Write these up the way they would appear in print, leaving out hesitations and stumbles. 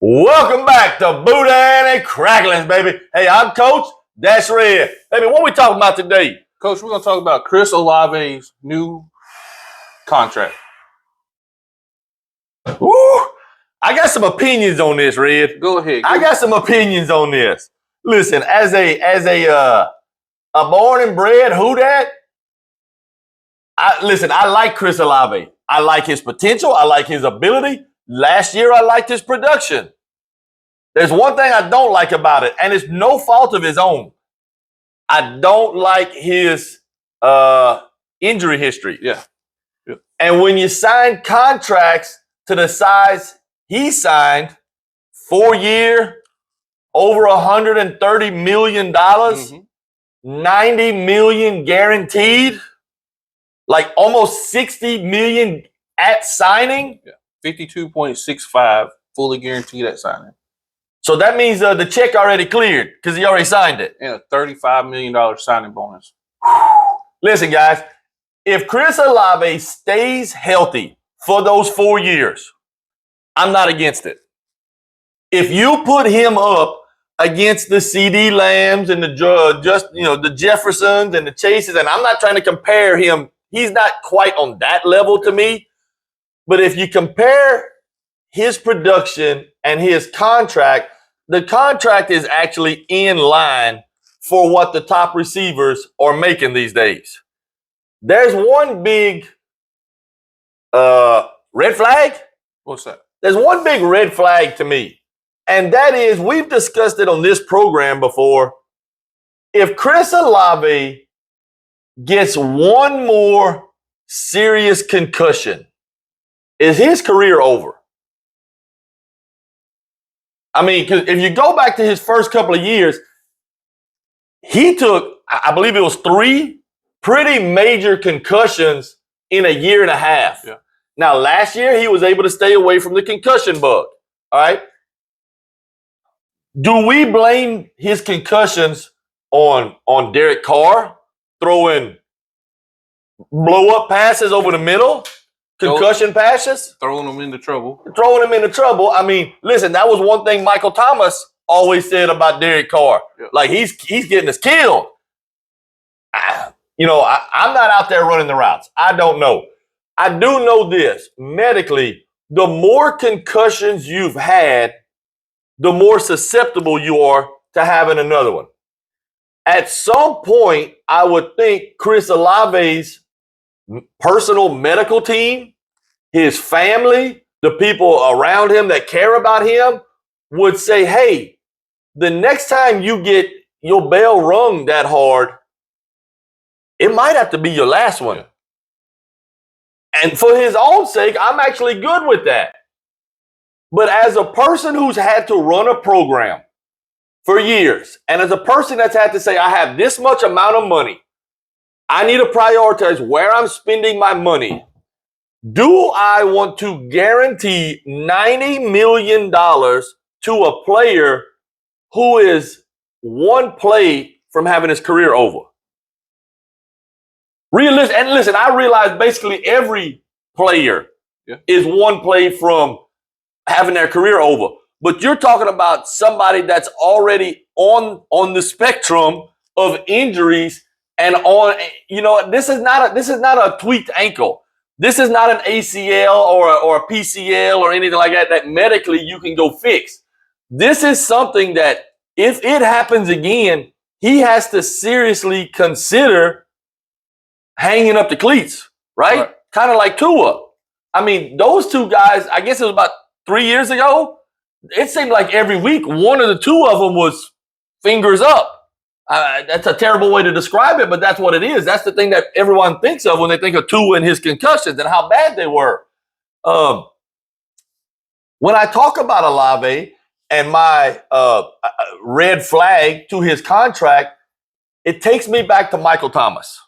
Welcome back to Boudin and Cracklins, baby. Hey, I'm Coach. That's Red. Baby, what we talking about today? Coach, we're going to talk about Chrs Olave's new contract. Woo! I got some opinions on this, Red. Go ahead. I got some opinions on this. Listen, as a born and bred who dat, I like Chrs Olave. I like his potential. I like his ability. Last year, I liked his production. There's one thing I don't like about it, and it's no fault of his own. I don't like his injury history. Yeah. And when you sign contracts to the size he signed, 4-year, over $130 million, $90 million guaranteed, like almost $60 million at signing. Yeah. 52.65 fully guaranteed at signing. So that means the check already cleared because he already signed it. And a $35 million signing bonus. Listen, guys, if Chrs Olave stays healthy for those 4 years, I'm not against it. If you put him up against the CD Lambs and the Jeffersons and the Chases, and I'm not trying to compare him, he's not quite on that level to me. But if you compare his production and his contract, the contract is actually in line for what the top receivers are making these days. There's one big red flag. What's that? There's one big red flag to me, and that is, we've discussed it on this program before. If Chrs Olave gets one more serious concussion, is his career over? I mean, because if you go back to his first couple of years, he took, I believe it was 3 pretty major concussions in a year and a half. Yeah. Now, last year, he was able to stay away from the concussion bug. All right. Do we blame his concussions on Derek Carr throwing blow-up passes over the middle? Concussion passes? Throwing them into trouble. I mean, listen, that was one thing Michael Thomas always said about Derek Carr. Yeah. Like, he's getting us killed. I'm not out there running the routes. I don't know. I do know this. Medically, the more concussions you've had, the more susceptible you are to having another one. At some point, I would think Chrs Olave's personal medical team, his family, the people around him that care about him would say, hey, the next time you get your bell rung that hard, it might have to be your last one. Yeah. And for his own sake, I'm actually good with that. But as a person who's had to run a program for years, and as a person that's had to say, I have this much amount of money, I need to prioritize where I'm spending my money. Do I want to guarantee $90 million to a player who is one play from having his career over? And listen, I realize basically every player is one play from having their career over. But you're talking about somebody that's already on the spectrum of injuries. And this is not a tweaked ankle. This is not an ACL or a PCL or anything like that medically you can go fix. This is something that if it happens again, he has to seriously consider hanging up the cleats, right? Kind of like Tua. I mean, those two guys, I guess it was about 3 years ago, it seemed like every week one of the two of them was fingers up. That's a terrible way to describe it, but that's what it is. That's the thing that everyone thinks of when they think of Tua and his concussions and how bad they were. When I talk about Olave and my red flag to his contract, it takes me back to Michael Thomas.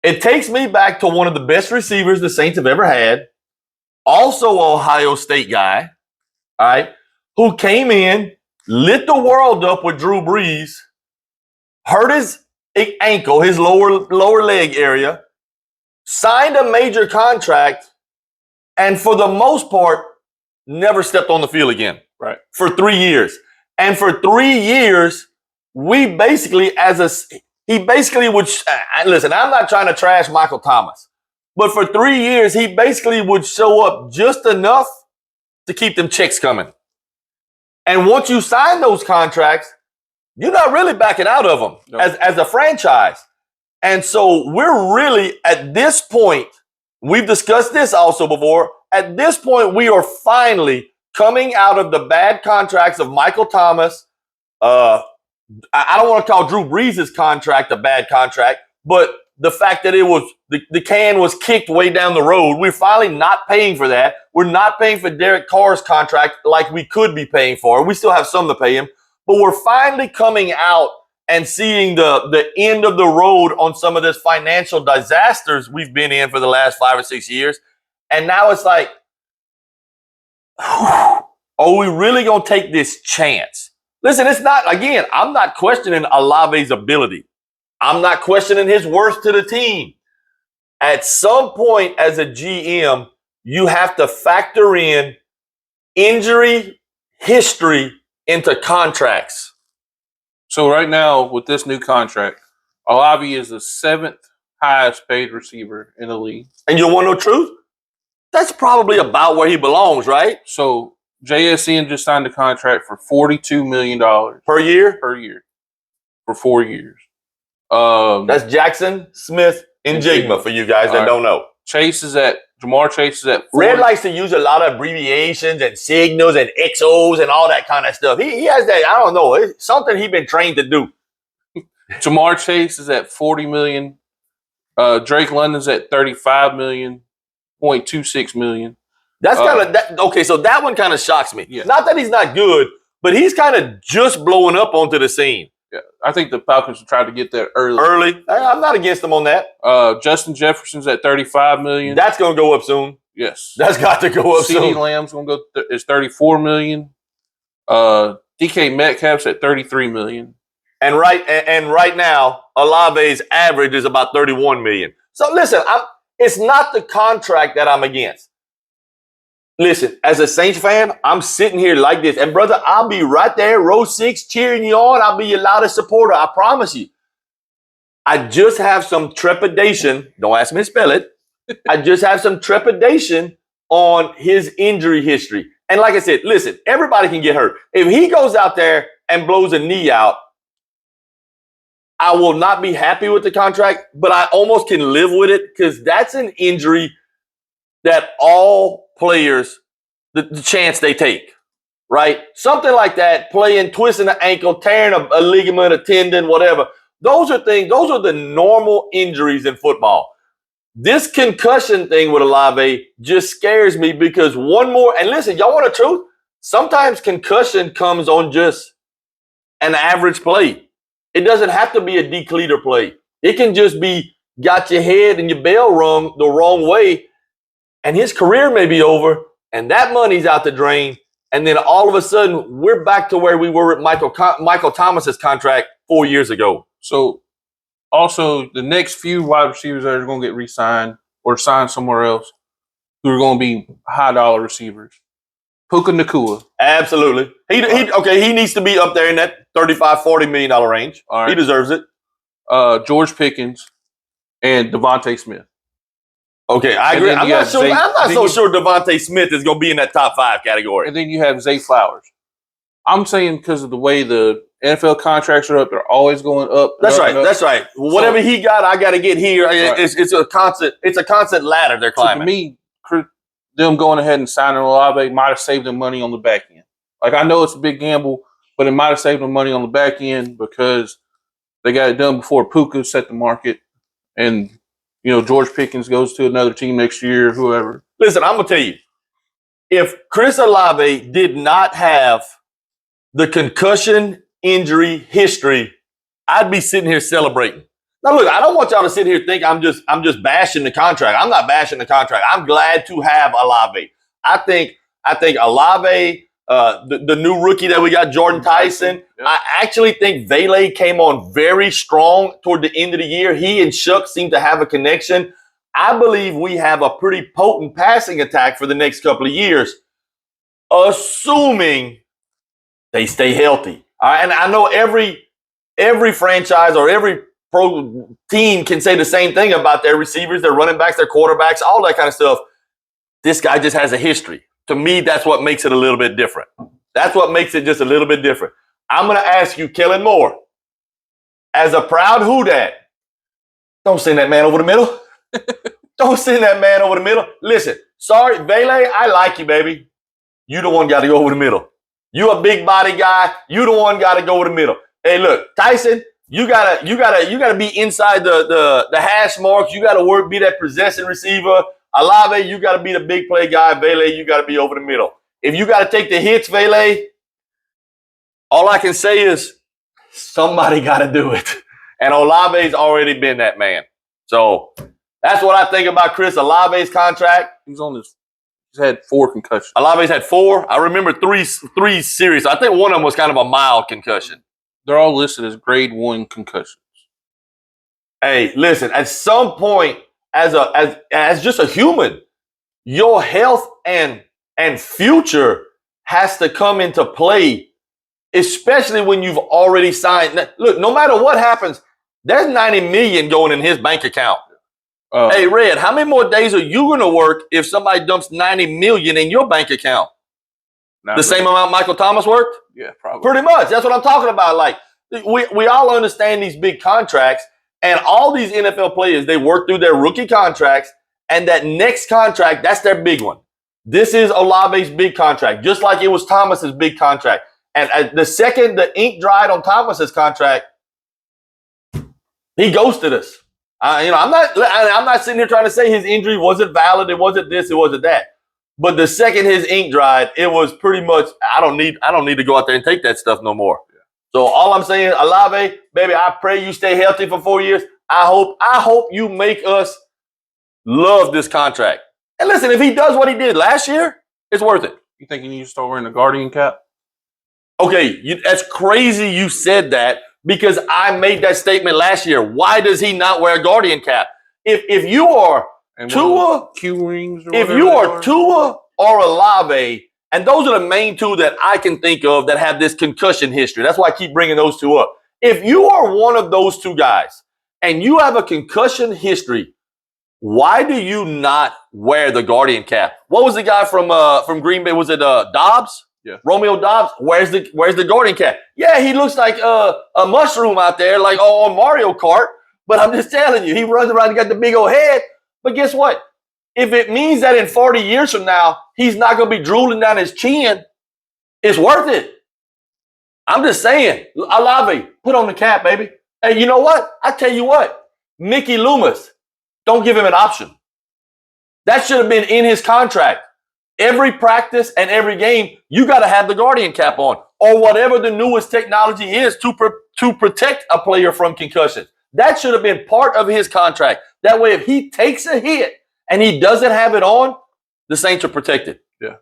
It takes me back to one of the best receivers the Saints have ever had, also Ohio State guy, all right, who came in, lit the world up with Drew Brees, hurt his ankle, his lower leg area, signed a major contract, and for the most part, never stepped on the field again. Right. For 3 years. And for 3 years, we basically, he basically would, listen, I'm not trying to trash Michael Thomas, but for 3 years, he basically would show up just enough to keep them checks coming. And once you sign those contracts, you're not really backing out of them as a franchise. And so we're really, at this point, we've discussed this also before, at this point, we are finally coming out of the bad contracts of Michael Thomas. I don't want to call Drew Brees' contract a bad contract, but the fact that it was the can was kicked way down the road. We're finally not paying for that. We're not paying for Derek Carr's contract like we could be paying for. We still have some to pay him, but we're finally coming out and seeing the end of the road on some of this financial disasters we've been in for the last 5 or 6 years. And now it's like, are we really going to take this chance? Listen, it's not, again, I'm not questioning Olave's ability. I'm not questioning his worth to the team. At some point as a GM, you have to factor in injury history into contracts. So right now, with this new contract, Olave is the 7th highest paid receiver in the league. And you want to know the truth? That's probably about where he belongs, right? So JSN just signed a contract for $42 million per year for 4 years. That's Jackson, Smith, and Jigma for you guys that don't know. Jamar Chase is at 40. Red likes to use a lot of abbreviations and signals and XOs and all that kind of stuff. He has that, I don't know, it's something he's been trained to do. Jamar Chase is at $40 million. Drake London's at $35 million, $0.26 million. That's kind of okay. So that one kind of shocks me. Yeah. Not that he's not good, but he's kind of just blowing up onto the scene. Yeah, I think the Falcons tried to get there early. I'm not against them on that. Justin Jefferson's at $35 million. That's going to go up soon. Yes, that's got to go up soon. CeeDee Lamb's going to go is $34 million. DK Metcalf's at $33 million. And right now, Olave's average is about $31 million. So listen, it's not the contract that I'm against. Listen, as a Saints fan, I'm sitting here like this. And, brother, I'll be right there, row 6, cheering you on. I'll be your loudest supporter. I promise you. I just have some trepidation. Don't ask me to spell it. I just have some trepidation on his injury history. And like I said, listen, everybody can get hurt. If he goes out there and blows a knee out, I will not be happy with the contract, but I almost can live with it because that's an injury that all players, the chance they take, right? Something like that, playing, twisting an ankle, tearing a ligament, a tendon, whatever. Those are the normal injuries in football. This concussion thing with Olave just scares me because one more, and listen, y'all want the truth? Sometimes concussion comes on just an average play. It doesn't have to be a decleater play. It can just be got your head and your bell rung the wrong way, and his career may be over, and that money's out the drain, and then all of a sudden we're back to where we were at Michael Thomas's contract 4 years ago. So also the next few wide receivers that are going to get re-signed or signed somewhere else who are going to be high-dollar receivers. Puka Nacua. Absolutely. He needs to be up there in that $35-40 million range. All right. He deserves it. George Pickens and Devontae Smith. Okay, I agree. I'm not so sure Devontae Smith is going to be in that top 5 category. And then you have Zay Flowers. I'm saying because of the way the NFL contracts are up, they're always going up. That's right. Whatever he got, I got to get here. Right. It's a constant ladder they're climbing. So to me, them going ahead and signing Olave might have saved them money on the back end. Like, I know it's a big gamble, but it might have saved them money on the back end because they got it done before Puka set the market. And, George Pickens goes to another team next year, whoever. Listen, I'm going to tell you, if Chrs Olave did not have the concussion injury history, I'd be sitting here celebrating. Now, look, I don't want y'all to sit here and think I'm just bashing the contract. I'm not bashing the contract. I'm glad to have Olave. I think Olave, the new rookie that we got, Jordan Tyson, yeah. I actually think Vele came on very strong toward the end of the year. He and Shuck seem to have a connection. I believe we have a pretty potent passing attack for the next couple of years, assuming they stay healthy. All right, and I know every franchise or every pro team can say the same thing about their receivers, their running backs, their quarterbacks, all that kind of stuff. This guy just has a history. To me, that's what makes it a little bit different. That's what makes it just a little bit different. I'm going to ask you, Kellen Moore, as a proud who dat, don't send that man over the middle. Don't send that man over the middle. Listen, sorry, Vele, I like you, baby. You the one got to go over the middle. You a big body guy. You the one got to go over the middle. Hey, look, Tyson, you gotta be inside the hash marks. You gotta be that possession receiver. Olave, you gotta be the big play guy. Vele, you gotta be over the middle. If you gotta take the hits, Vele, all I can say is somebody gotta do it. And Olave's already been that man. So that's what I think about Chrs Olave's contract. He's had 4 concussions. Olave's had 4. I remember three serious. I think one of them was kind of a mild concussion. They're all listed as grade 1 concussions. Hey, listen, at some point, as just a human, your health and future has to come into play, especially when you've already signed. Look, no matter what happens, there's $90 million going in his bank account. Hey, Red, how many more days are you going to work if somebody dumps $90 million in your bank account? The same amount Michael Thomas worked? Yeah, probably. Pretty much. That's what I'm talking about. Like, we all understand these big contracts, and all these NFL players, they work through their rookie contracts, and that next contract, that's their big one. This is Olave's big contract, just like it was Thomas's big contract. And the second the ink dried on Thomas's contract, he ghosted us. I'm not sitting here trying to say his injury wasn't valid. It wasn't this. It wasn't that. But the second his ink dried, it was pretty much, I don't need to go out there and take that stuff no more. Yeah. So all I'm saying, Olave, baby, I pray you stay healthy for 4 years. I hope you make us love this contract. And listen, if he does what he did last year, it's worth it. You think he needs to start wearing the Guardian cap? Okay, that's crazy you said that, because I made that statement last year. Why does he not wear a Guardian cap? If you are Tua, Q rings, or if you are Tua or Olave, and those are the main two that I can think of that have this concussion history. That's why I keep bringing those two up. If you are one of those two guys and you have a concussion history, why do you not wear the Guardian cap? What was the guy from Green Bay? Was it Dobbs? Yeah, Romeo Dobbs. Where's the Guardian cap? Yeah, he looks like a mushroom out there, like on Mario Kart. But I'm just telling you, he runs around and got the big old head. But guess what? If it means that in 40 years from now, he's not going to be drooling down his chin, it's worth it. I'm just saying, Olave, put on the cap, baby. Hey, you know what? I tell you what, Mickey Loomis, don't give him an option. That should have been in his contract. Every practice and every game, you got to have the Guardian cap on, or whatever the newest technology is to protect a player from concussion. That should have been part of his contract. That way, if he takes a hit and he doesn't have it on, the Saints are protected. Yeah.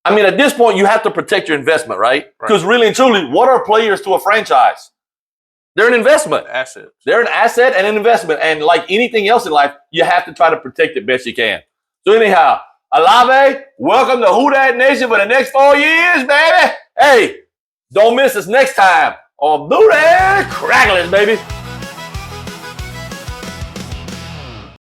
I mean, at this point, you have to protect your investment, right? Because really and truly, what are players to a franchise? They're an investment. Asset. They're an asset and an investment. And like anything else in life, you have to try to protect it best you can. So anyhow, Olave, welcome to Who Dat Nation for the next 4 years, baby. Hey, don't miss us next time on Blue Red Cracklers, baby.